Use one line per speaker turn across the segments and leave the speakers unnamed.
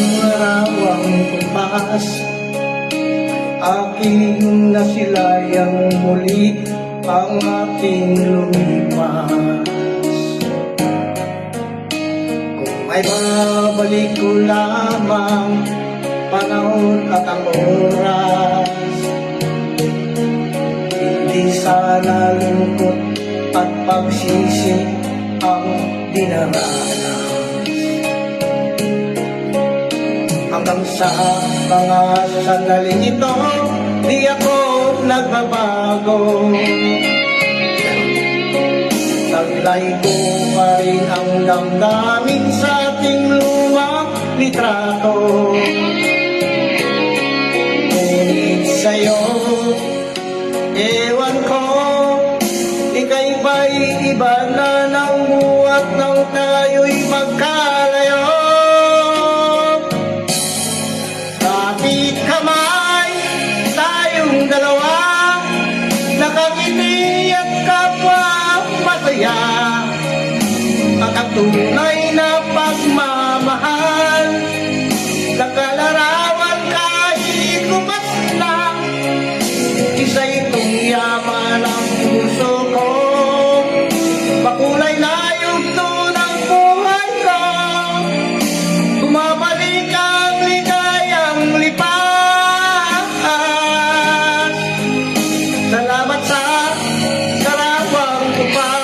arawang tumas, aking nasilayang muli ang ating lumipas. Kung ay babalik ko lamang panahon at ang oras, hindi sana lungkot at pagsisi ang dinaranas. Hanggang sa mga sandaling ito, di ako nagbabago. Taglay ko pa rin ang damdamin sa ating lumang litrato. Ngunit sa'yo, ewan ko, ika'y ba'y iba na ng buhat nang tayo'y magkalayo. Kapit kamay, tayong dalawa, nakangiti at kapwa masaya, at ang tunay na pagmamahal, nakalarawan kahit kumas na, isa itong yaman ang puso ko, makulay na yugto ng buhay ko, bumabalik ang ligayang lipas. Salamat sa karawang tupas.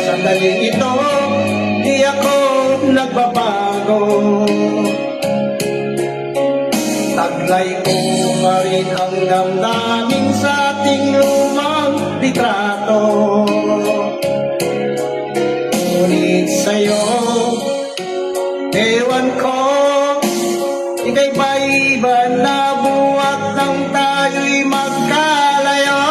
Sandaling ito, di ako nagbabago. Taglay ko pa rin ang damdamin sa ating lumang litrato. Ngunit sa'yo, ewan ko, ika'y ba'y iba na buhat nang tayo'y magkalayo.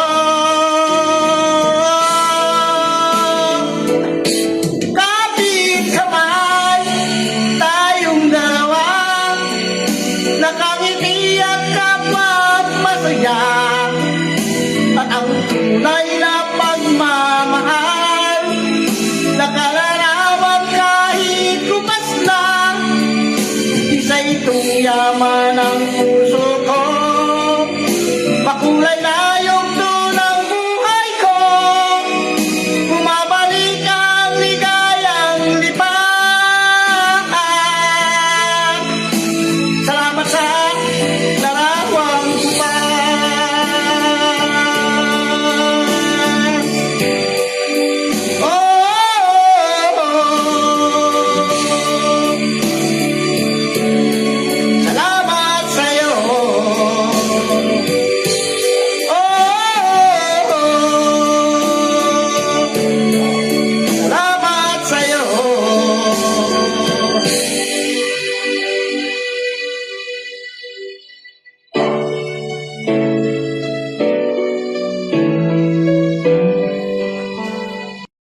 Nakangiti at kapwa masaya, at ang tunay na pagmamahal, nakalarawan kahit kumas na, isa itong yaman ng puso ko, makulay na